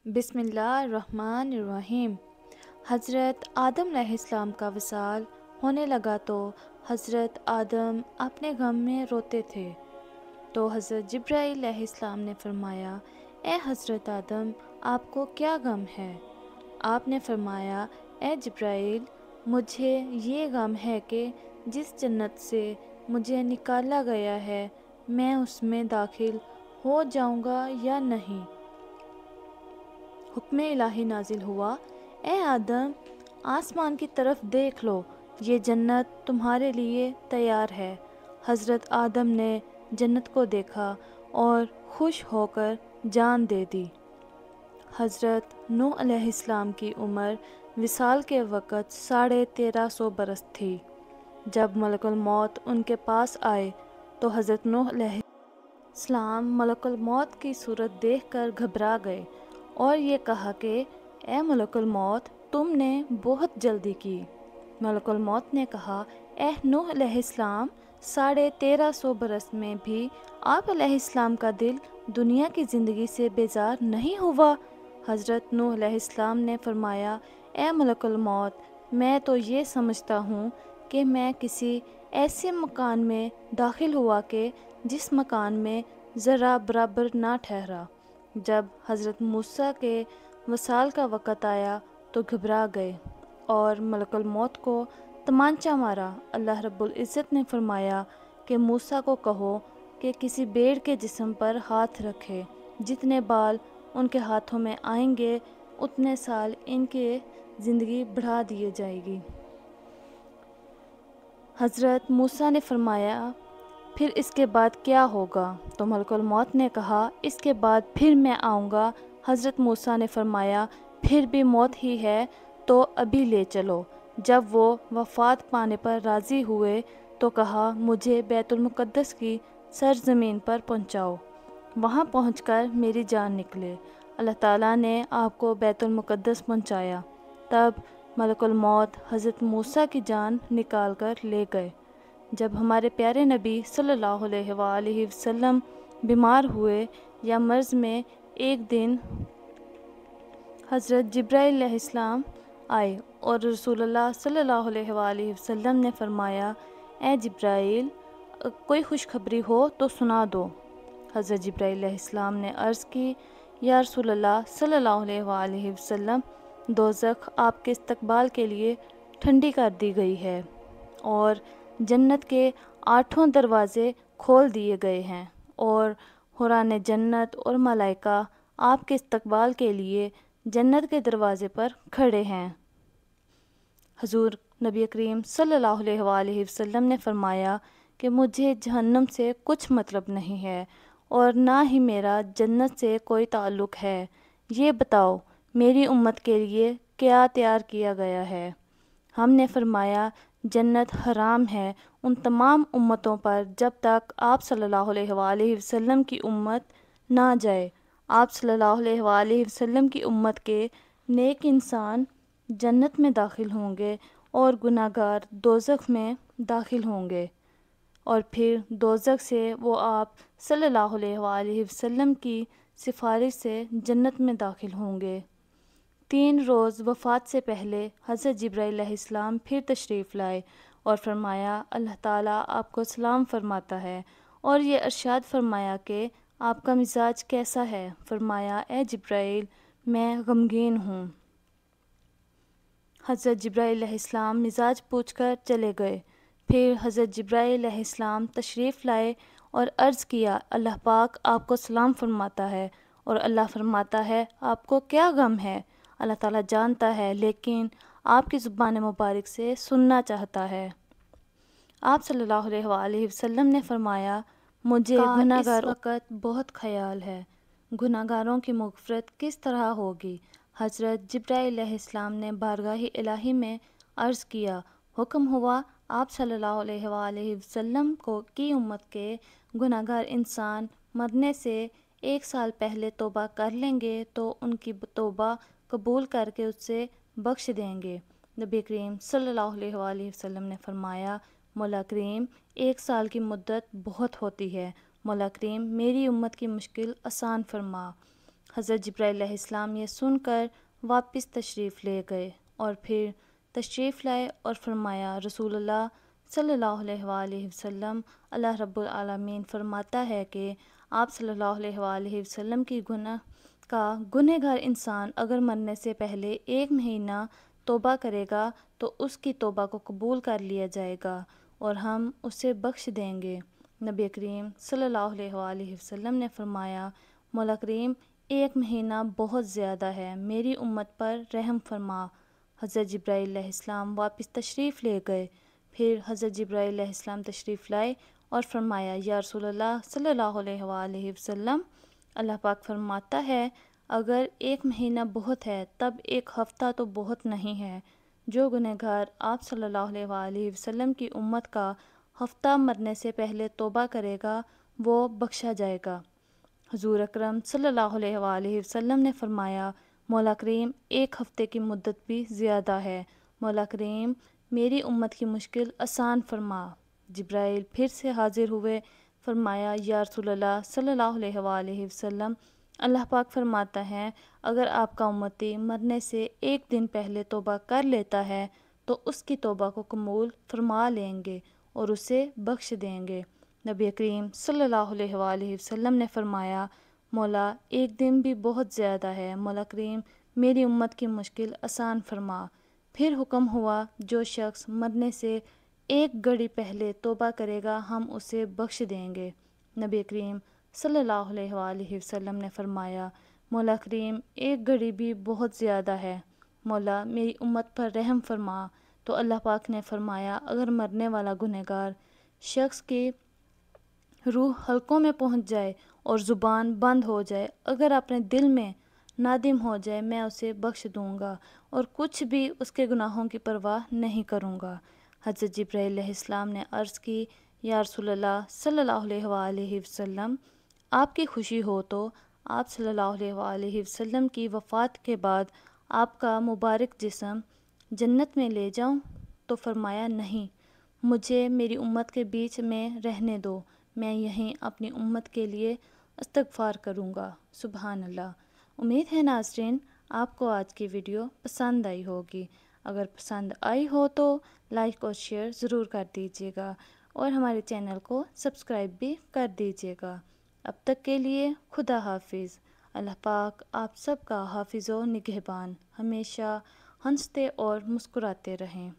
بسم اللہ الرحمن الرحیم۔ حضرت آدم علیہ السلام کا وصال ہونے لگا تو حضرت آدم اپنے غم میں روتے تھے، تو حضرت جبرائیل علیہ السلام نے فرمایا، اے حضرت آدم، آپ کو کیا غم ہے؟ آپ نے فرمایا، اے جبرائیل، مجھے یہ غم ہے کہ جس جنت سے مجھے نکالا گیا ہے میں اس میں داخل ہو جاؤں گا یا نہیں۔ حکم الہی نازل ہوا، اے آدم، آسمان کی طرف دیکھ لو، یہ جنت تمہارے لیے تیار ہے۔ حضرت آدم نے جنت کو دیکھا اور خوش ہو کر جان دے دی۔ حضرت نوح علیہ السلام کی عمر وصال کے وقت 1350 برس تھی۔ جب ملک الموت ان کے پاس آئے تو حضرت نوح علیہ السلام ملک الموت کی صورت دیکھ کر گھبرا گئے اور یہ کہا کہ اے ملک الموت، تم نے بہت جلدی کی۔ ملک الموت نے کہا، اے نوح علیہ السلام، 1350 برس میں بھی آپ علیہ السلام کا دل دنیا کی زندگی سے بیزار نہیں ہوا؟ حضرت نوح علیہ السلام نے فرمایا، اے ملک الموت، میں تو یہ سمجھتا ہوں کہ میں کسی ایسے مکان میں داخل ہوا کہ جس مکان میں ذرہ برابر نہ ٹھہرا۔ جب حضرت موسیٰ کے وصال کا وقت آیا تو گھبرا گئے اور ملک الموت کو تمانچہ مارا۔ اللہ رب العزت نے فرمایا کہ موسیٰ کو کہو کہ کسی بھیڑ کے جسم پر ہاتھ رکھے، جتنے بال ان کے ہاتھوں میں آئیں گے اتنے سال ان کی زندگی بڑھا دی جائے گی۔ حضرت موسیٰ نے فرمایا، پھر اس کے بعد کیا ہوگا؟ تو ملک الموت نے کہا، اس کے بعد پھر میں آؤں گا۔ حضرت موسیٰ نے فرمایا، پھر بھی موت ہی ہے تو ابھی لے چلو۔ جب وہ وفات پانے پر راضی ہوئے تو کہا، مجھے بیت المقدس کی سرزمین پر پہنچاؤ۔ وہاں پہنچ کر میری جان نکلے۔ اللہ تعالیٰ نے آپ کو بیت المقدس پہنچایا۔ تب ملک الموت حضرت موسیٰ کی جان نکال کر لے گئے۔ جب ہمارے پیارے نبی صلی اللہ علیہ وآلہ وسلم بیمار ہوئے یا مرض میں، ایک دن حضرت جبرائیل علیہ السلام آئے اور رسول اللہ صلی اللہ علیہ وآلہ وسلم نے فرمایا، اے جبرائیل، کوئی خوشخبری ہو تو سنا دو۔ حضرت جبرائیل علیہ السلام نے عرض کی، یا رسول اللہ صلی اللہ علیہ وآلہ وسلم، دوزخ آپ کے استقبال کے لیے ٹھنڈی کر دی گئی ہے اور جنت کے 8 دروازے کھول دیے گئے ہیں اور حوران جنت اور ملائکہ آپ کے استقبال کے لیے جنت کے دروازے پر کھڑے ہیں۔ حضور نبی کریم صلی اللہ علیہ وآلہ وسلم نے فرمایا کہ مجھے جہنم سے کچھ مطلب نہیں ہے اور نہ ہی میرا جنت سے کوئی تعلق ہے۔ یہ بتاؤ میری امت کے لیے کیا تیار کیا گیا ہے؟ ہم نے فرمایا، جنت حرام ہے ان تمام امتوں پر جب تک آپ صلی اللہ علیہ وآلہ وسلم کی امت نہ جائے۔ آپ صلی اللہ علیہ وآلہ وسلم کی امت کے نیک انسان جنت میں داخل ہوں گے اور گناہ گار دوزخ میں داخل ہوں گے، اور پھر دوزخ سے وہ آپ صلی اللہ علیہ وآلہ وسلم کی سفارش سے جنت میں داخل ہوں گے۔ 3 روز وفات سے پہلے حضرت جبرائیل علیہ السلام پھر تشریف لائے اور فرمایا، اللہ تعالیٰ آپ کو سلام فرماتا ہے، اور یہ ارشاد فرمایا کہ آپ کا مزاج کیسا ہے؟ فرمایا، اے جبرائیل، میں غمگین ہوں۔ حضرت جبرائیل علیہ السلام مزاج پوچھ کر چلے گئے۔ پھر حضرت جبرائیل علیہ السلام تشریف لائے اور عرض کیا، اللہ پاک آپ کو سلام فرماتا ہے، اور اللہ فرماتا ہے، آپ کو کیا غم ہے؟ اللہ تعالیٰ جانتا ہے لیکن آپ کی زبان مبارک سے سننا چاہتا ہے۔ آپ صلی اللہ علیہ وآلہ وسلم نے فرمایا، مجھے گناہ گار اس وقت بہت خیال ہے، گناہ گاروں کی مغفرت کس طرح ہوگی؟ حضرت جبرائیل علیہ السلام نے بارگاہ الہی میں عرض کیا، حکم ہوا آپ صلی اللہ علیہ وآلہ وسلم کی امت کے گناہ گار انسان مرنے سے 1 سال پہلے توبہ کر لیں گے تو ان کی توبہ قبول کر کے اس سے بخش دیں گے۔ نبی کریم صلی اللہ علیہ وآلہ وسلم نے فرمایا، مولا کریم 1 سال کی مدت بہت ہوتی ہے، مولا کریم میری امت کی مشکل آسان فرما۔ حضرت جبرائیل علیہ السلام یہ سن کر واپس تشریف لے گئے اور پھر تشریف لائے اور فرمایا، رسول اللہ صلی اللہ علیہ وآلہ وسلم، اللہ رب العالمین فرماتا ہے کہ آپ صلی اللہ علیہ وآلہ وسلم کی گنہگار انسان اگر مرنے سے پہلے 1 مہینہ توبہ کرے گا تو اس کی توبہ کو قبول کر لیا جائے گا اور ہم اسے بخش دیں گے۔ نبی کریم صلی اللہ علیہ وآلہ وسلم نے فرمایا، مولا کریم 1 مہینہ بہت زیادہ ہے، میری امت پر رحم فرما۔ حضرت جبرائیل علیہ السلام واپس تشریف لے گئے۔ پھر حضرت جبرائیل علیہ السلام تشریف لائے اور فرمایا، یا رسول اللہ صلی اللہ علیہ وآلہ وسلم، اللہ پاک فرماتا ہے اگر 1 مہینہ بہت ہے تب 1 ہفتہ تو بہت نہیں ہے۔ جو گنہگار آپ صلی اللہ علیہ وآلہ وسلم کی امت کا ہفتہ مرنے سے پہلے توبہ کرے گا وہ بخشا جائے گا۔ حضور اکرم صلی اللہ علیہ وآلہ وسلم نے فرمایا، مولا کریم 1 ہفتے کی مدت بھی زیادہ ہے، مولا کریم میری امت کی مشکل آسان فرما۔ جبرائیل پھر سے حاضر ہوئے، فرمایا، یا رسول اللہ صلی اللہ علیہ وآلہ وسلم، اللہ پاک فرماتا ہے اگر آپ کا امتی مرنے سے 1 دن پہلے توبہ کر لیتا ہے تو اس کی توبہ کو قبول فرما لیں گے اور اسے بخش دیں گے۔ نبی کریم صلی اللہ علیہ وآلہ وسلم نے فرمایا، مولا 1 دن بھی بہت زیادہ ہے، مولا کریم میری امت کی مشکل آسان فرما۔ پھر حکم ہوا، جو شخص مرنے سے 1 گھڑی پہلے توبہ کرے گا ہم اسے بخش دیں گے۔ نبی کریم صلی اللہ علیہ وآلہ وسلم نے فرمایا، مولا کریم 1 گھڑی بھی بہت زیادہ ہے، مولا میری امت پر رحم فرما۔ تو اللہ پاک نے فرمایا، اگر مرنے والا گنہگار شخص کی روح حلقوں میں پہنچ جائے اور زبان بند ہو جائے، اگر اپنے دل میں نادم ہو جائے، میں اسے بخش دوں گا اور کچھ بھی اس کے گناہوں کی پرواہ نہیں کروں گا۔ حضرت جبرائیل علیہ السلام نے عرض کی، یا رسول اللہ صلی اللہ علیہ وآلہ وسلم، آپ کی خوشی ہو تو آپ صلی اللہ علیہ وآلہ وسلم کی وفات کے بعد آپ کا مبارک جسم جنت میں لے جاؤں؟ تو فرمایا، نہیں، مجھے میری امت کے بیچ میں رہنے دو، میں یہیں اپنی امت کے لیے استغفار کروں گا۔ سبحان اللہ۔ امید ہے ناظرین آپ کو آج کی ویڈیو پسند آئی ہوگی۔ اگر پسند آئی ہو تو لائک اور شیئر ضرور کر دیجیے گا اور ہمارے چینل کو سبسکرائب بھی کر دیجیے گا۔ اب تک کے لیے خدا حافظ۔ اللہ پاک آپ سب کا حافظ و نگہبان، ہمیشہ ہنستے اور مسکراتے رہیں۔